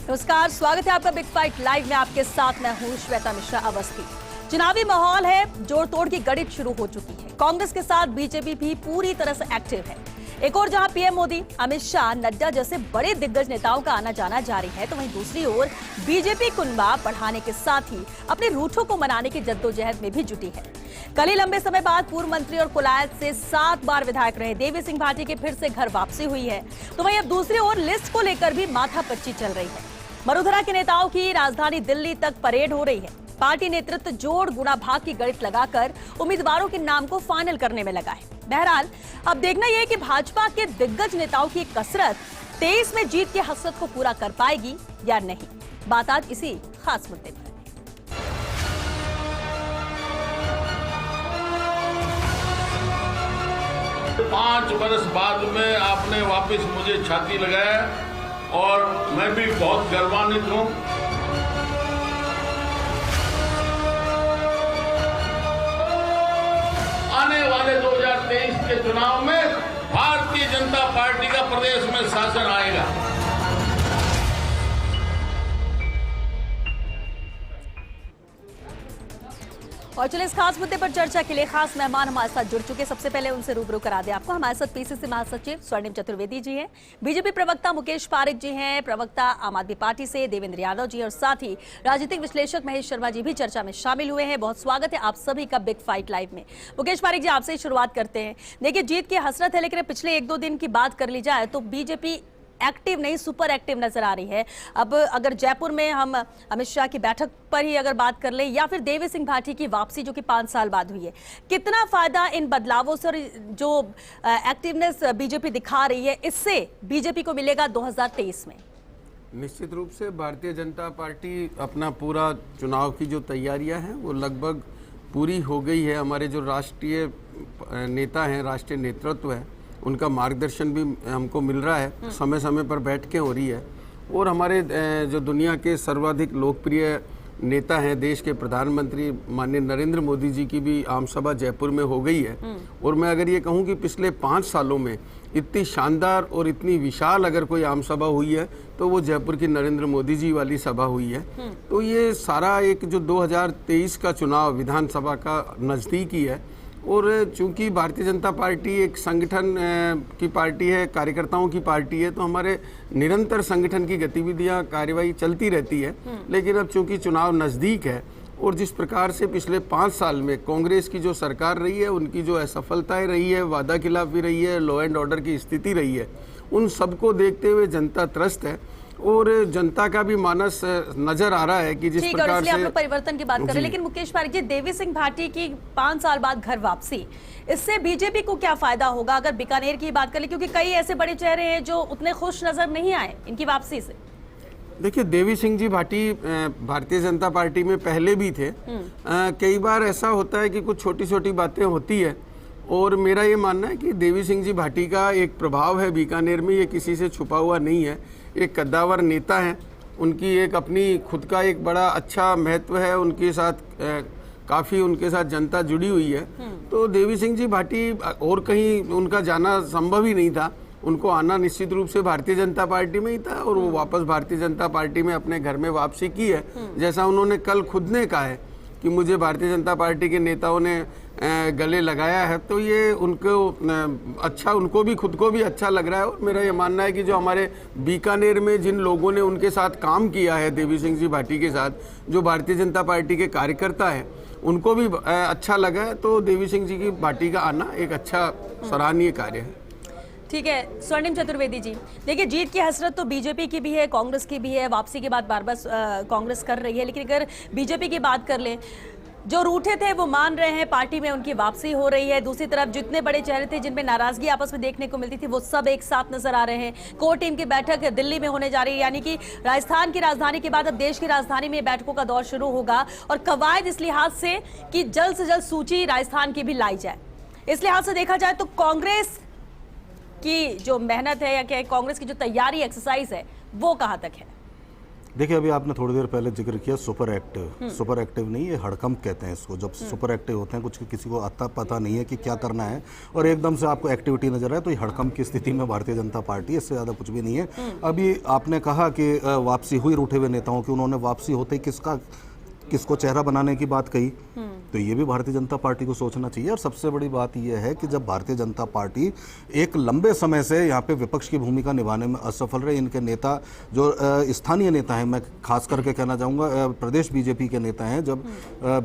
नमस्कार, स्वागत है आपका बिग फाइट लाइव में। आपके साथ मैं हूं श्वेता मिश्रा अवस्थी। चुनावी माहौल है, जोड़ तोड़ की गणित शुरू हो चुकी है। कांग्रेस के साथ बीजेपी भी पूरी तरह से एक्टिव है। एक और जहां पीएम मोदी, अमित शाह, नड्डा जैसे बड़े दिग्गज नेताओं का आना जाना जारी है, तो वहीं दूसरी ओर बीजेपी कुनबा बढ़ाने के साथ ही अपने रूठों को मनाने की जद्दोजहद में भी जुटी है। कल ही लंबे समय बाद पूर्व मंत्री और कोलायत से 7 बार विधायक रहे देवी सिंह भाटी की फिर से घर वापसी हुई है, तो वहीं अब दूसरी ओर लिस्ट को लेकर भी माथापच्ची चल रही है। वसुंधरा के नेताओं की राजधानी दिल्ली तक परेड हो रही है। पार्टी नेतृत्व जोड़ गुणा भाग की गणित लगाकर उम्मीदवारों के नाम को फाइनल करने में लगा है। बहरहाल अब देखना यह है कि भाजपा के दिग्गज नेताओं की कसरत 23 में जीत की हसरत को पूरा कर पाएगी या नहीं। बात आज इसी खास मुद्दे पर। 5 बरस बाद में आपने वापस मुझे छाती लगाया और मैं भी बहुत गर्वान्वित हूं। आने वाले 2023 के चुनाव में भारतीय जनता पार्टी का प्रदेश में शासन आएगा। और चलिए इस खास मुद्दे पर चर्चा के लिए खास मेहमान हमारे साथ जुड़ चुके। सबसे पहले उनसे रूबरू करा दें आपको। हमारे साथ पीसीसी महासचिव स्वर्णिम चतुर्वेदी जी हैं, बीजेपी प्रवक्ता मुकेश पारिक जी हैं, प्रवक्ता आम आदमी पार्टी से देवेंद्र यादव जी, और साथ ही राजनीतिक विश्लेषक महेश शर्मा जी भी चर्चा में शामिल हुए हैं। बहुत स्वागत है आप सभी का बिग फाइट लाइव में। मुकेश पारिक जी, आपसे ही शुरुआत करते हैं। देखिए, जीत की हसरत है, लेकिन पिछले 1-2 दिन की बात कर ली जाए तो बीजेपी एक्टिव नहीं, सुपर एक्टिव नजर आ रही है। अब अगर जयपुर में हम अमित शाह की बैठक पर ही अगर बात कर ले, या फिर देवी सिंह भाटी की वापसी जो कि 5 साल बाद हुई है, कितना फायदा इन बदलावों से और जो एक्टिवनेस बीजेपी दिखा रही है, इससे बीजेपी को मिलेगा 2023 में? निश्चित रूप से भारतीय जनता पार्टी अपना पूरा चुनाव की जो तैयारियां हैं वो लगभग पूरी हो गई है। हमारे जो राष्ट्रीय नेता हैं, राष्ट्रीय नेतृत्व है, उनका मार्गदर्शन भी हमको मिल रहा है, समय समय पर बैठकें हो रही है। और हमारे जो दुनिया के सर्वाधिक लोकप्रिय नेता हैं, देश के प्रधानमंत्री माननीय नरेंद्र मोदी जी की भी आम सभा जयपुर में हो गई है। और मैं अगर ये कहूँ कि पिछले 5 सालों में इतनी शानदार और इतनी विशाल अगर कोई आम सभा हुई है तो वो जयपुर की नरेंद्र मोदी जी वाली सभा हुई है। तो ये सारा एक जो 2023 का चुनाव विधानसभा का नज़दीक ही है। और चूंकि भारतीय जनता पार्टी एक संगठन की पार्टी है, कार्यकर्ताओं की पार्टी है, तो हमारे निरंतर संगठन की गतिविधियां, कार्यवाही चलती रहती है। लेकिन अब चूंकि चुनाव नज़दीक है और जिस प्रकार से पिछले 5 साल में कांग्रेस की जो सरकार रही है, उनकी जो असफलताएं रही है, वादा खिलाफी रही है, लॉ एंड ऑर्डर की स्थिति रही है, उन सबको देखते हुए जनता त्रस्त है। और जनता का भी मानस नजर आ रहा है कि जिस प्रकार से आप लोग परिवर्तन की बात कर रहे हैं। लेकिन मुकेश पारिक जी, देवी सिंह भाटी की 5 साल बाद घर वापसी, इससे बीजेपी को क्या फायदा होगा अगर बीकानेर की बात करें? क्योंकि कई ऐसे बड़े चेहरे हैं जो उतने खुश नजर नहीं आए इनकी वापसी से। देखिए, देवी सिंह जी भाटी भारतीय जनता पार्टी में पहले भी थे। कई बार ऐसा होता है कि कुछ छोटी छोटी बातें होती है, और मेरा ये मानना है कि देवी सिंह जी भाटी का एक प्रभाव है बीकानेर में, ये किसी से छुपा हुआ नहीं है। एक कद्दावर नेता हैं, उनकी एक अपनी खुद का एक बड़ा अच्छा महत्व है, उनके साथ काफ़ी उनके साथ जनता जुड़ी हुई है। तो देवी सिंह जी भाटी और कहीं उनका जाना संभव ही नहीं था। उनको आना निश्चित रूप से भारतीय जनता पार्टी में ही था, और वो वापस भारतीय जनता पार्टी में अपने घर में वापसी की है। जैसा उन्होंने कल खुद ने कहा है कि मुझे भारतीय जनता पार्टी के नेताओं ने गले लगाया है, तो ये उनको अच्छा, उनको भी खुद को भी अच्छा लग रहा है। और मेरा ये मानना है कि जो हमारे बीकानेर में जिन लोगों ने उनके साथ काम किया है, देवी सिंह जी भाटी के साथ, जो भारतीय जनता पार्टी के कार्यकर्ता हैं, उनको भी अच्छा लगा है। तो देवी सिंह जी की भाटी का आना एक अच्छा सराहनीय कार्य है। ठीक है, स्वर्णिम चतुर्वेदी जी, देखिए, जीत की हसरत तो बीजेपी की भी है, कांग्रेस की भी है। वापसी की बात बार बार कांग्रेस कर रही है, लेकिन अगर बीजेपी की बात कर लें, जो रूठे थे वो मान रहे हैं, पार्टी में उनकी वापसी हो रही है। दूसरी तरफ जितने बड़े चेहरे थे जिनमें नाराजगी आपस में देखने को मिलती थी, वो सब एक साथ नजर आ रहे हैं। कोर टीम की बैठक दिल्ली में होने जा रही है, यानी कि राजस्थान की राजधानी के बाद अब देश की राजधानी में बैठकों का दौर शुरू होगा। और कवायद इस लिहाज से कि जल्द से जल्द सूची राजस्थान की भी लाई जाए, इस लिहाज से देखा जाए तो कांग्रेस की जो मेहनत है, या क्या कांग्रेस की जो तैयारी एक्सरसाइज है, वो कहां तक है? देखिए, अभी आपने थोड़ी देर पहले जिक्र किया सुपर एक्टिव। सुपर एक्टिव नहीं, ये हड़कंप कहते हैं इसको। जब सुपर एक्टिव होते हैं, कुछ किसी को आता पता नहीं है कि क्या करना है और एकदम से आपको एक्टिविटी नजर आए, तो ये हड़कंप की स्थिति में भारतीय जनता पार्टी, इससे ज़्यादा कुछ भी नहीं है। अभी आपने कहा कि वापसी हुई रूठे हुए नेताओं की, उन्होंने वापसी होते ही किसको चेहरा बनाने की बात कही, तो ये भी भारतीय जनता पार्टी को सोचना चाहिए। और सबसे बड़ी बात यह है कि जब भारतीय जनता पार्टी एक लंबे समय से यहाँ पे विपक्ष की भूमिका निभाने में असफल रहे, इनके नेता जो स्थानीय नेता हैं, मैं खास करके कहना चाहूँगा प्रदेश बीजेपी के नेता हैं, जब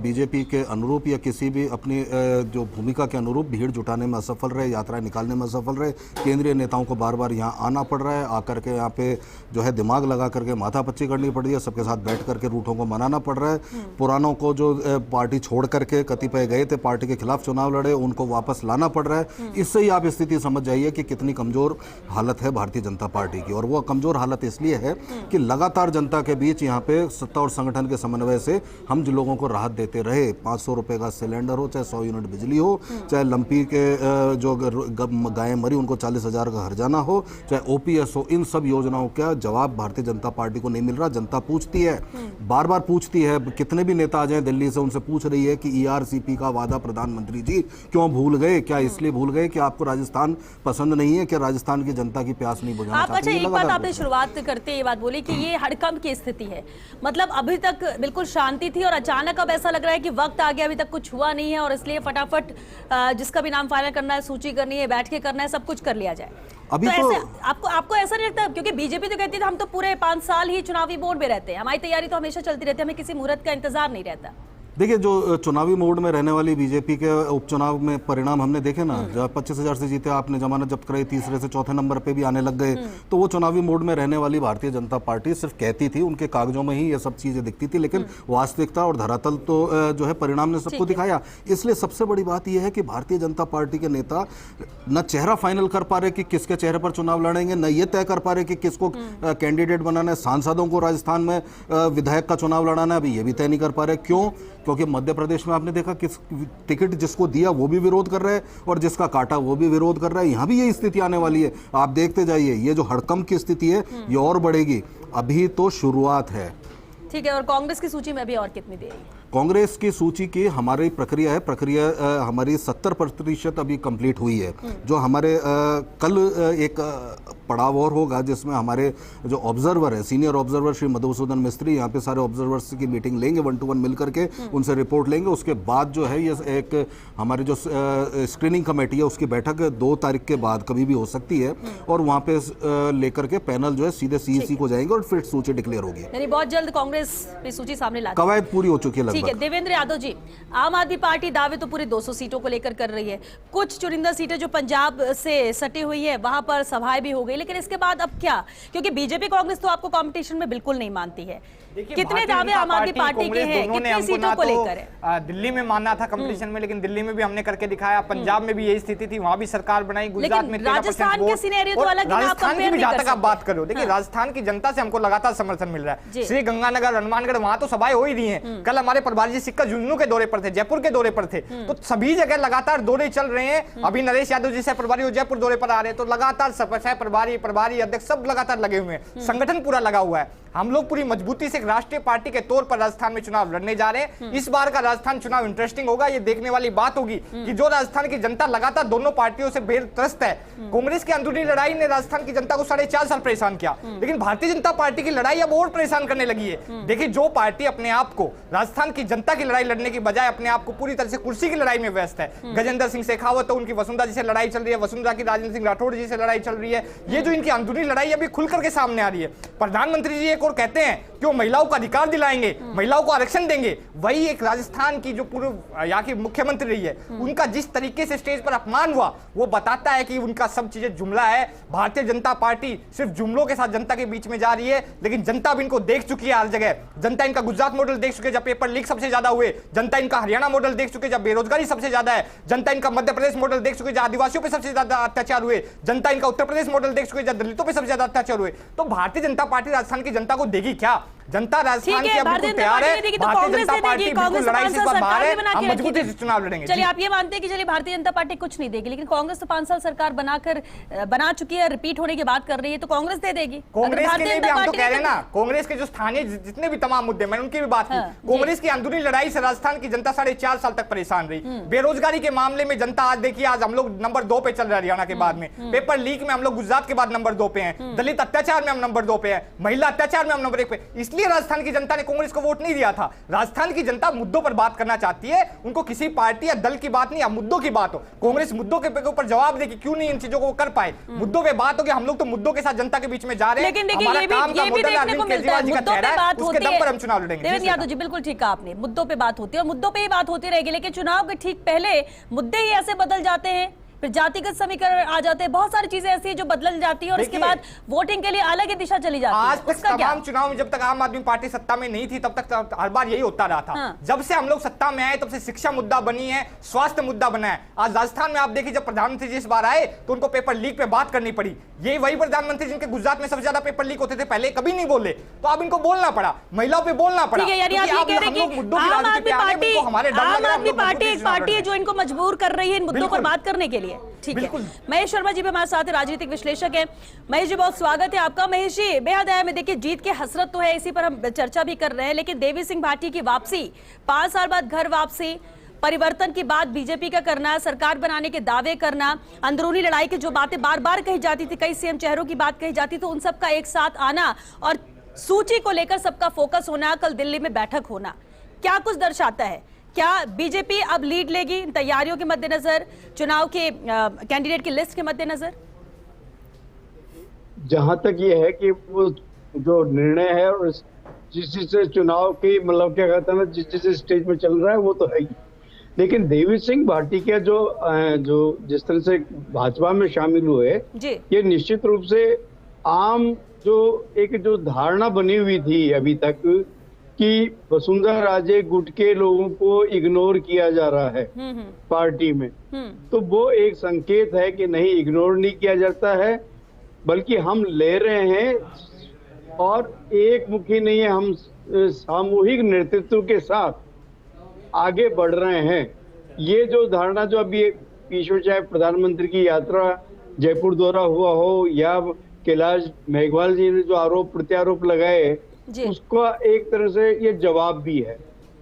बीजेपी के अनुरूप या किसी भी अपनी जो भूमिका के अनुरूप भीड़ जुटाने में असफल रहे, यात्राएं निकालने में असफल रहे, केंद्रीय नेताओं को बार बार यहाँ आना पड़ रहा है, आकर के यहाँ पे जो है दिमाग लगा करके माथापच्ची करनी पड़ रही है, सबके साथ बैठ करके रूठों को मनाना पड़ रहा है। पुरानों को जो पार्टी छोड़ करके कतिपय गए थे, पार्टी के खिलाफ चुनाव लड़े, उनको वापस लाना पड़ रहा है। इससे ही आप स्थिति समझ जाइए कि कितनी कमजोर हालत है भारतीय जनता पार्टी की। और वो कमजोर हालत इसलिए है कि लगातार जनता के बीच यहाँ पे सत्ता और संगठन के समन्वय से हम जिन लोगों को राहत देते रहे, 500 रुपए का सिलेंडर हो, चाहे 100 यूनिट बिजली हो, चाहे लंपी के जो गायें मरी उनको 40,000 का हर्जाना हो, चाहे ओपीएस हो, इन सब योजनाओं का जवाब भारतीय जनता पार्टी को नहीं मिल रहा। जनता पूछती है, बार बार पूछती है, कितने भी नेता आ जाए दिल्ली से, उनसे पूछ रही है कि ईआरसीपी का वादा प्रधानमंत्री जी क्यों भूल गए? क्या इसलिए भूल गए कि आपको राजस्थान पसंद नहीं है, कि राजस्थान की जनता की प्यास नहीं बुझाना आप? चाहते? अच्छा, एक बात आपने शुरुआत करते ये बात बोली कि ये हड़कंप की स्थिति है, मतलब अभी तक बिल्कुल शांति थी और अचानक अब ऐसा लग रहा है कि वक्त आ गया, अभी तक कुछ हुआ नहीं है और इसलिए फटाफट जिसका भी नाम फाइनल करना है, सूची करनी है, बैठ के करना है, सब कुछ कर लिया जाए। अभी तो तो ऐसे आपको ऐसा नहीं लगता? क्योंकि बीजेपी तो कहती है हम तो पूरे 5 साल ही चुनावी मोड में रहते हैं, हमारी तैयारी तो हमेशा चलती रहती है, हमें किसी मुहूर्त का इंतजार नहीं रहता। देखिए, जो चुनावी मोड में रहने वाली बीजेपी के उपचुनाव में परिणाम हमने देखे ना, जब 25,000 से जीते, आपने जमानत जब्त कराई, तीसरे से चौथे नंबर पे भी आने लग गए, तो वो चुनावी मोड में रहने वाली भारतीय जनता पार्टी सिर्फ कहती थी, उनके कागजों में ही ये सब चीजें दिखती थी, लेकिन वास्तविकता और धरातल तो जो है परिणाम ने सबको दिखाया। इसलिए सबसे बड़ी बात यह है कि भारतीय जनता पार्टी के नेता न चेहरा फाइनल कर पा रहे कि किसके चेहरे पर चुनाव लड़ेंगे, न ये तय कर पा रहे कि किसको कैंडिडेट बनाना है, सांसदों को राजस्थान में विधायक का चुनाव लड़ाना है, अभी ये भी तय नहीं कर पा रहे। क्यों? क्योंकि मध्य प्रदेश में आपने देखा किस टिकट जिसको दिया वो भी विरोध कर रहा है और जिसका काटा वो भी विरोध कर रहा है। यहाँ भी यही स्थिति आने वाली है, आप देखते जाइए। ये जो हड़कंप की स्थिति है ये और बढ़ेगी, अभी तो शुरुआत है। ठीक है, और कांग्रेस की सूची में भी और कितनी देर? कांग्रेस की सूची की हमारी प्रक्रिया है, हमारी 70% अभी कंप्लीट हुई है। जो हमारे कल एक पड़ाव और होगा जिसमें हमारे जो ऑब्जर्वर है, सीनियर ऑब्जर्वर श्री मधुसूदन मिस्त्री, यहाँ पे सारे ऑब्जर्वर्स की मीटिंग लेंगे, 1 to 1 मिल करके उनसे रिपोर्ट लेंगे। उसके बाद जो है ये एक हमारी जो स्क्रीनिंग कमेटी है उसकी बैठक 2 तारीख के बाद कभी भी हो सकती है और वहाँ पे लेकर के पैनल जो है सीधे सीईसी को जाएंगे और फिर सूची डिक्लेयर होगी। यानी बहुत जल्द कांग्रेस की सूची सामने ला कवायद पूरी हो चुकी है लगभग। ठीक है, देवेंद्र यादव जी, आम आदमी पार्टी दावे तो पूरी 200 सीटों को लेकर कर रही है, कुछ चुनिंदा सीटें जो पंजाब से सटी हुई है वहां पर सभाएं भी हो गई, लेकिन इसके बाद अब क्या? क्योंकि बीजेपी कांग्रेस तो आपको कंपटीशन में बिल्कुल नहीं मानती है। कितने दावे आम आदमी पार्टी के हैं, कितनी सीटों को लेकर है? दिल्ली में मानना था कंपटीशन में, लेकिन दिल्ली में भी हमने करके दिखाया, पंजाब में भी यही स्थिति थी, वहां भी सरकार बनाई, गुजरात में 13% राजस्थान के सिनेरियो तो अलग है, राजस्थान की भी जहां तक आप बात करो, देखिए राजस्थान की जनता से हमको लगातार समर्थन मिल रहा है। श्री गंगानगर, हनुमानगढ़, वहां तो सभाएं हो ही रही हैं। कल हमारे प्रभारी जी सिक्का झुंझुनू के दौरे पर थे, जयपुर के दौरे पर थे, तो सभी जगह लगातार दौरे चल रहे हैं। अभी नरेश यादव जी से प्रभारी जयपुर दौरे पर आ रहे हैं, तो लगातार प्रभारी अध्यक्ष सब लगातार लगे हुए हैं, संगठन पूरा लगा हुआ है। हम लोग पूरी मजबूती से एक राष्ट्रीय पार्टी के तौर पर राजस्थान में चुनाव लड़ने जा रहे हैं। इस बार का राजस्थान चुनाव इंटरेस्टिंग होगा, ये देखने वाली बात होगी कि जो राजस्थान की जनता लगातार दोनों पार्टियों से बेत्रस्त है। कांग्रेस की अंदरूनी लड़ाई ने राजस्थान की जनता को 4.5 साल परेशान किया, लेकिन भारतीय जनता पार्टी की लड़ाई अब और परेशान करने लगी है। देखिए, जो पार्टी अपने आप को राजस्थान की जनता की लड़ाई लड़ने की बजाय अपने आप को पूरी तरह से कुर्सी की लड़ाई में व्यस्त है। गजेंद्र सिंह शेखावत तो उनकी वसुंधरा जी से लड़ाई चल रही है, वसुंधरा की राजेंद्र सिंह राठौड़ जी से लड़ाई चल रही है। ये जो इनकी अंदरूनी लड़ाई अभी खुल करके सामने आ रही है। प्रधानमंत्री जी एक और कहते हैं कि वो महिलाओं का अधिकार दिलाएंगे, महिलाओं को आरक्षण देंगे। वही एक राजस्थान की जो पूर्व यहाँ की मुख्यमंत्री रही है, उनका जिस तरीके से स्टेज पर अपमान हुआ वो बताता है कि उनका सब चीजें जुमला है। भारतीय जनता पार्टी सिर्फ जुमलों के साथ जनता के बीच में जा रही है, लेकिन जनता अब इनको देख चुकी है हर जगह। जनता इनका गुजरात मॉडल देख चुकी है जब पेपर लीक सबसे ज्यादा हुए, जनता इनका हरियाणा मॉडल देख चुके जब बेरोजगारी सबसे ज्यादा है, जनता इनका मध्य प्रदेश मॉडल देख चुके जब आदिवासियों पर सबसे ज्यादा अत्याचार हुए, जनता इनका उत्तर प्रदेश मॉडल देख चुके जब दलितों पर सबसे ज्यादा अत्याचार हुए। तो भारतीय जनता पार्टी राजस्थान की जनता को देगी क्या? जनता राजस्थान ठीक की है, अब भारतीय बिल्कुल जनता तैयार पार्टी है। ने देखी तो भारतीय कांग्रेस जनता ने पार्टी देखी, बिल्कुल कांग्रेस लड़ाई से इस बार बाहर है, बना हम के मजबूती रखी से थी। चुनाव लड़ेंगे। चलिए आप ये मानते हैं कि चलिए भारतीय जनता पार्टी कुछ नहीं देगी, लेकिन कांग्रेस तो 5 साल सरकार बना चुकी है, रिपीट होने की बात कर रही है, तो कांग्रेस दे देगी। कांग्रेस के लिए भी हम तो कह रहे हैं ना, ना, कांग्रेस के जो स्थानीय जितने भी तमाम मुद्दे मैंने उनकी भी बात की। हाँ, कांग्रेस की अंदरूनी लड़ाई से राजस्थान की जनता 4.5 साल तक परेशान रही। बेरोजगारी के मामले में जनता आज देखिए, आज हम लोग नंबर 2 पे चल रहे हैं हरियाणा के बाद में। पेपर लीक में हम लोग गुजरात के बाद नंबर 2 पे हैं। दलित अत्याचार में हम नंबर 2 पे हैं। महिला अत्याचार में हम नंबर 1 पे। इसलिए राजस्थान की जनता ने कांग्रेस को वोट नहीं दिया था। राजस्थान की जनता मुद्दों पर बात करना चाहती है, उनको किसी पार्टी या दल की बात नहीं, मुद्दों की बात हो। कांग्रेस मुद्दों के ऊपर जवाब दे कि क्यों नहीं इन चीजों को कर पाए। मुद्दों पे बात हो कि हम लोग तो मुद्दों के साथ जनता के बीच में जा रहे हैं। लेकिन देखिए हमारा ये काम का भी मॉडल देखने अरविंद को मिलता है, केजरीवाल जी का मुद्दों पे चेहरा है, बात उसके होती दम है। पर हम चुनाव लड़ेंगे। देवेंद्र यादव जी बिल्कुल ठीक कहा आपने, मुद्दों पे बात होती है और मुद्दों पे ही बात होती रहेगी, लेकिन चुनाव के ठीक पहले मुद्दे ही ऐसे बदल जाते हैं, फिर जातिगत समीकरण आ जाते हैं, बहुत सारी चीजें ऐसी हैं जो बदल जाती है और उसके बाद वोटिंग के लिए अलग ही दिशा चली जाती है। आज तक उसका क्या? तमाम चुनाव में जब तक आम आदमी पार्टी सत्ता में नहीं थी तब तक हर बार यही होता रहा था। हाँ। जब से हम लोग सत्ता में आए तब से शिक्षा मुद्दा बनी है, स्वास्थ्य मुद्दा बना है। आज राजस्थान में आप देखिए, जब प्रधानमंत्री जी इस बार आए तो उनको पेपर लीक पे बात करनी पड़ी। ये वही प्रधानमंत्री जिनके गुजरात में सबसे ज्यादा पेपर लीक होते थे, पहले कभी नहीं बोले, तो अब इनको बोलना पड़ा, महिलाओं पे बोलना पड़ा। ठीक है, यानी आप ये कह रहे हैं कि आम आदमी पार्टी एक पार्टी है जो इनको मजबूर कर रही है इन मुद्दों पर बात करने के लिए। ठीक है, महेश शर्मा जी भी हमारे साथ राजनीतिक विश्लेषक हैं। महेश जी बहुत स्वागत है आपका। महेश जी बेहद अहम है, देखिए जीत की हसरत तो है, इसी पर हम चर्चा भी कर रहे हैं, लेकिन देवी सिंह भाटी की वापसी, 5 साल बाद घर वापसी, परिवर्तन की बात बीजेपी का करना, सरकार बनाने के दावे करना, अंदरूनी लड़ाई की जो बातें बार बार कही जाती थी, कई सीएम चेहरों की बात कही जाती थी, उन सबका एक साथ आना और सूची को लेकर सबका फोकस होना, कल दिल्ली में बैठक होना, क्या कुछ दर्शाता है? क्या बीजेपी अब लीड लेगी इन तैयारियों के मद्देनजर, चुनाव के कैंडिडेट की लिस्ट के मद्देनजर? जहां तक ये है कि वो जो निर्णय है और जिस चुनाव की मतलब क्या कहते हैं ना, जिस स्टेज में चल रहा है वो तो है ही, लेकिन देवी सिंह भाटी के जो जिस तरह से भाजपा में शामिल हुए, ये निश्चित रूप से आम जो धारणा बनी हुई थी अभी तक कि वसुंधरा राजे गुट के लोगों को इग्नोर किया जा रहा है पार्टी में, तो वो एक संकेत है कि नहीं, इग्नोर नहीं किया जाता है, बल्कि हम ले रहे हैं और एक मुखी नहीं है, हम सामूहिक नेतृत्व के साथ आगे बढ़ रहे हैं। ये जो धारणा जो अभी पीछे चाहे प्रधानमंत्री की यात्रा जयपुर दौरा हुआ हो या कैलाश मेघवाल जी ने जो आरोप प्रत्यारोप लगाए, उसका एक तरह से ये जवाब भी है।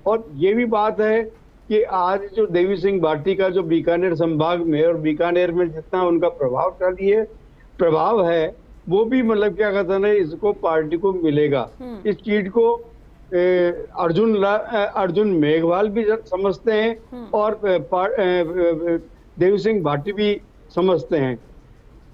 और ये भी बात है कि आज जो देवी सिंह भाटी का जो बीकानेर संभाग में और बीकानेर में जितना उनका प्रभाव है वो भी मतलब क्या कहते हैं, इसको पार्टी को मिलेगा। इस चीज को अर्जुन मेघवाल भी समझते हैं और देवी सिंह भाटी भी समझते हैं,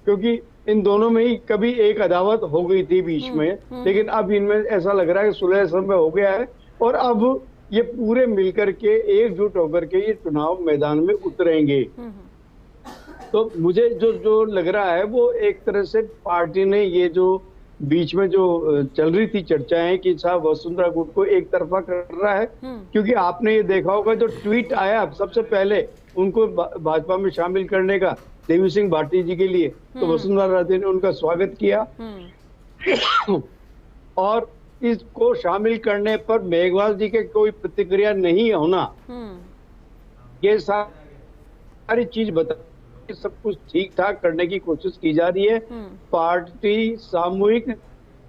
क्योंकि इन दोनों में ही कभी एक अदावत हो गई थी बीच में, लेकिन अब इनमें ऐसा लग रहा है कि सुलह समय हो गया है और अब ये पूरे मिलकर के एकजुट होकर के ये चुनाव मैदान में उतरेंगे। तो मुझे जो लग रहा है वो एक तरह से पार्टी ने ये जो बीच में जो चल रही थी चर्चाएं कि साहब वसुंधरा गुट को एक तरफा कर रहा है, क्योंकि आपने ये देखा होगा जो ट्वीट आया सबसे पहले उनको भाजपा में शामिल करने का देवी सिंह भाटी जी के लिए, तो वसुंधरा राजे ने उनका स्वागत किया और इसको शामिल करने पर मेघवाल जी के कोई प्रतिक्रिया नहीं होना, ये सारी चीज बता सब कुछ ठीक ठाक करने की कोशिश की जा रही है। पार्टी सामूहिक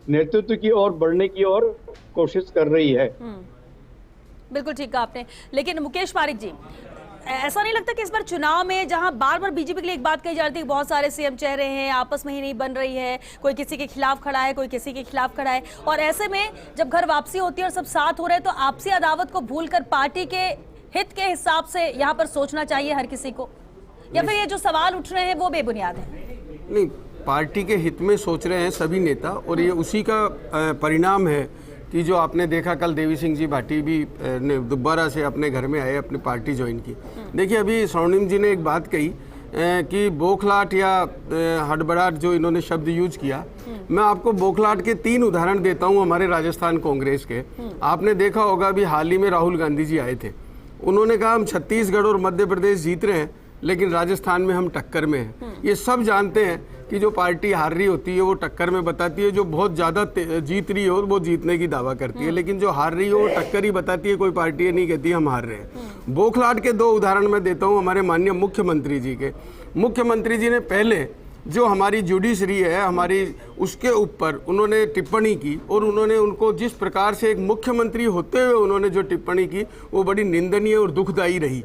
नेतृत्व की ओर बढ़ने की ओर कोशिश कर रही है। बिल्कुल ठीक कहा आपने। लेकिन मुकेश पारिक जी, ऐसा नहीं लगता कि इस बार चुनाव में जहां बार बार बीजेपी के लिए एक बात कही जा रही थी, बहुत सारे सीएम चेहरे हैं, आपस में ही नहीं बन रही है, कोई किसी के खिलाफ खड़ा है, कोई किसी के खिलाफ खड़ा है, और ऐसे में जब घर वापसी होती है और सब साथ हो रहे हैं, तो आपसी अदावत को भूलकर पार्टी के हित के हिसाब से यहाँ पर सोचना चाहिए हर किसी को, या फिर ये जो सवाल उठ रहे हैं वो बेबुनियाद है? नहीं, पार्टी के हित में सोच रहे हैं सभी नेता, और ये उसी का परिणाम है कि जो आपने देखा कल देवी सिंह जी भाटी भी ने दोबारा से अपने घर में आए, अपनी पार्टी ज्वाइन की। देखिए अभी स्वर्णिम जी ने एक बात कही कि बौखलाहट या हड़बड़ाहट जो इन्होंने शब्द यूज किया, मैं आपको बौखलाहट के 3 उदाहरण देता हूं हमारे राजस्थान कांग्रेस के। आपने देखा होगा अभी हाल ही में राहुल गांधी जी आए थे, उन्होंने कहा हम छत्तीसगढ़ और मध्य प्रदेश जीत रहे हैं लेकिन राजस्थान में हम टक्कर में हैं। ये सब जानते हैं कि जो पार्टी हार रही होती है वो टक्कर में बताती है, जो बहुत ज़्यादा जीत रही हो वो जीतने की दावा करती है, लेकिन जो हार रही हो वो टक्कर ही बताती है, कोई पार्टी ये नहीं कहती हम हार रहे हैं। बौखलाहट के 2 उदाहरण मैं देता हूँ हमारे माननीय मुख्यमंत्री जी के। मुख्यमंत्री जी ने पहले जो हमारी जुडिशरी है हमारी, उसके ऊपर उन्होंने टिप्पणी की और उन्होंने उनको जिस प्रकार से एक मुख्यमंत्री होते हुए उन्होंने जो टिप्पणी की वो बड़ी निंदनीय और दुखदायी रही।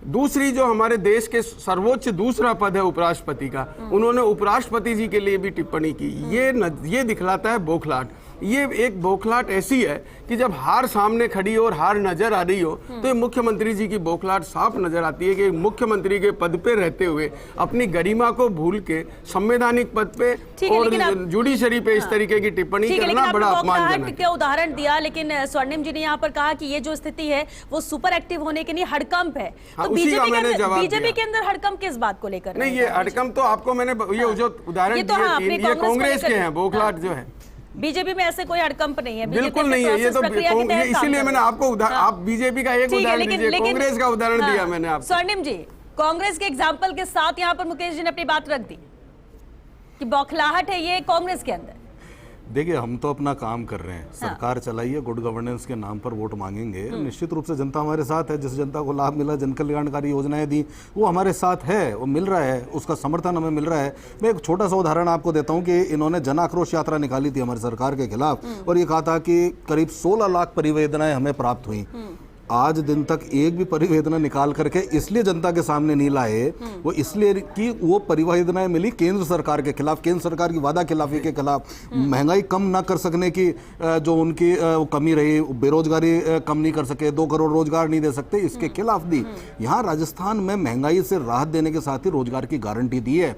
दूसरी जो हमारे देश के सर्वोच्च दूसरा पद है उपराष्ट्रपति का, उन्होंने उपराष्ट्रपति जी के लिए भी टिप्पणी की। ये दिखलाता है बौखलाहट। ये एक बौखलाहट ऐसी है कि जब हार सामने खड़ी हो और हार नजर आ रही हो तो ये मुख्यमंत्री जी की बौखलाहट साफ नजर आती है कि मुख्यमंत्री के पद पे रहते हुए अपनी गरिमा को भूल के संवैधानिक पद पे और जुडिशरी पे इस तरीके की टिप्पणी करना बड़ा अपमानजनक है। उदाहरण दिया, लेकिन स्वर्णिम जी ने यहाँ पर कहा कि ये जो स्थिति है वो सुपर एक्टिव होने के लिए हड़कंप है। तो बीजेपी के अंदर हड़कंप किस बात को लेकर? नहीं, ये हड़कंप तो आपको मैंने ये जो उदाहरण दिए ये कांग्रेस के हैं। बौखलाहट जो है बीजेपी में ऐसे कोई हड़कंप नहीं है, बिल्कुल नहीं है। ये तो इसीलिए मैंने आपको आप बीजेपी का एक उदाहरण दीजिए, कांग्रेस का उदाहरण दिया मैंने आपको। स्वर्णिम जी, कांग्रेस के एग्जाम्पल के साथ यहाँ पर मुकेश जी ने अपनी बात रख दी कि बौखलाहट है ये कांग्रेस के अंदर। देखिए, हम तो अपना काम कर रहे हैं, सरकार चलाइए, गुड गवर्नेंस के नाम पर वोट मांगेंगे। निश्चित रूप से जनता हमारे साथ है। जिस जनता को लाभ मिला, जन कल्याणकारी योजनाएं दी, वो हमारे साथ है, वो मिल रहा है, उसका समर्थन हमें मिल रहा है। मैं एक छोटा सा उदाहरण आपको देता हूं कि इन्होंने जन आक्रोश यात्रा निकाली थी हमारी सरकार के खिलाफ और ये कहा था कि करीब 16 लाख परिवेदनाएं हमें प्राप्त हुई। आज दिन तक एक भी परिवेदना निकाल करके इसलिए जनता के सामने नहीं लाए, वो इसलिए कि वो परिवेदनाएं मिली केंद्र सरकार के खिलाफ, केंद्र सरकार की वादा खिलाफी के खिलाफ, महंगाई कम ना कर सकने की जो उनकी कमी रही, बेरोजगारी कम नहीं कर सके, 2 करोड़ रोजगार नहीं दे सकते, इसके खिलाफ दी। यहाँ राजस्थान में महंगाई से राहत देने के साथ ही रोजगार की गारंटी दी है।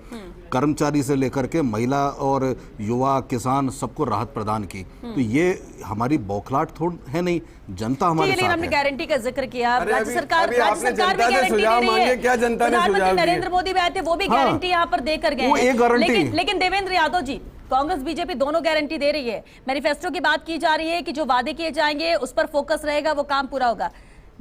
कर्मचारी से लेकर के महिला और युवा किसान सबको राहत प्रदान की। तो ये हमारी बौखलाहट थोड़ी है नहीं, जनता हमारे साथ है। हमने गारंटी का जिक्र किया, राज्य सरकार भी गारंटी दे रही है। क्या जनता ने सुझाव दिए? नरेंद्र मोदी भी आए थे, वो भी गारंटी यहाँ पर देकर गए। लेकिन देवेंद्र यादव जी, कांग्रेस बीजेपी दोनों गारंटी दे रही है। मैनिफेस्टो की बात की जा रही है कि जो वादे किए जाएंगे उस पर फोकस रहेगा, वो काम पूरा होगा।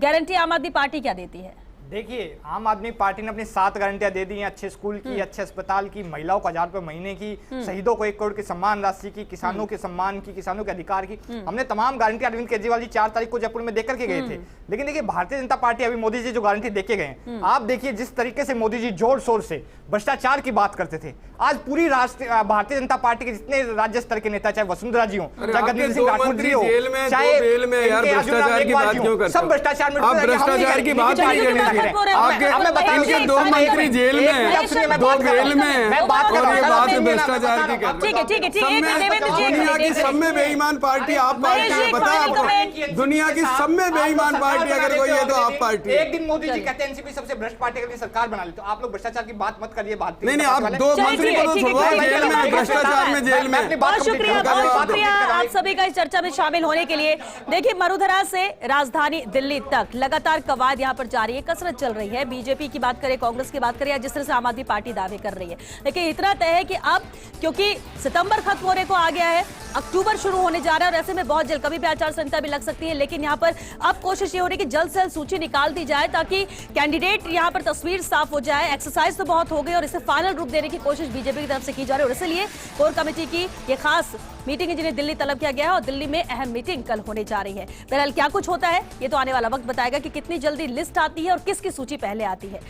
गारंटी आम आदमी पार्टी क्या देती है? देखिए, आम आदमी पार्टी ने अपनी 7 गारंटियां दे दी हैं। अच्छे स्कूल की, अच्छे अस्पताल की, महिलाओं को 1000 रुपए महीने की, शहीदों को 1 करोड़ की सम्मान राशि की, किसानों के सम्मान की, किसानों के अधिकार की। हमने तमाम गारंटियां अरविंद केजरीवाल जी 4 तारीख को जयपुर में देकर के गए थे। लेकिन देखिए, भारतीय जनता पार्टी अभी मोदी जी जो गारंटी देके गए, आप देखिए जिस तरीके से मोदी जी जोर शोर से भ्रष्टाचार की बात करते थे। आज पूरी भारतीय जनता पार्टी के जितने राज्य स्तर के नेता, चाहे वसुंधरा जी हो, चाहे गजेंद्र सिंह राठौर जी हो, चाहे भ्रष्टाचार की बात क्यों करते? सब भ्रष्टाचार में भ्रष्टाचार की बात नहीं करनी चाहिए। इनके 2 मंत्री जेल में हैं, 2 जेल में हैं और ये बात भ्रष्टाचार की कर रहे हैं। दुनिया की सब में बेईमान पार्टी आप पार्टी है, पता है आपको? दुनिया की सब में बेईमान पार्टी अगर कोई है तो आप पार्टी। एक दिन मोदी जी कहते हैं एनसीपी सबसे भ्रष्ट पार्टी अगर सरकार बना ली, तो आप लोग भ्रष्टाचार की बात मत करिए। बात नहीं, आप 2 मंत्री को तो छुड़वाओ जेल में, भ्रष्टाचार में जेल में। बहुत शुक्रिया आप सभी का इस चर्चा में शामिल होने के लिए। देखिए, मरुधरा से राजधानी दिल्ली तक लगातार कवायद यहाँ पर जारी है, कसरत चल रही है। बीजेपी की बात करें, कांग्रेस की बात करें, या जिस तरह से आम आदमी पार्टी दावे कर रही है, लेकिन इतना तय है कि अब क्योंकि सितंबर खत्म होने को आ गया है, अक्टूबर शुरू होने जा रहा है और ऐसे में बहुत जल्द कभी भी आचार संहिता भी लग सकती है। लेकिन यहाँ पर अब कोशिश ये हो रही है कि जल्द से जल्द सूची निकाल दी जाए ताकि कैंडिडेट यहाँ पर तस्वीर साफ हो जाए। एक्सरसाइज तो बहुत हो गई और इसे फाइनल रूप देने की कोशिश बीजेपी की तरफ से की जा रही है और इसलिए कोर कमेटी की ये खास मीटिंग है जिन्हें दिल्ली तलब किया गया है और दिल्ली में अहम मीटिंग कल होने जा रही है। बहरहाल क्या कुछ होता है ये तो आने वाला वक्त बताएगा कि कितनी जल्दी लिस्ट आती है और किसकी सूची पहले आती है।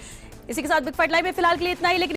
इसी के साथ बिग फाइट लाइव में फिलहाल के लिए इतना ही। लेकिन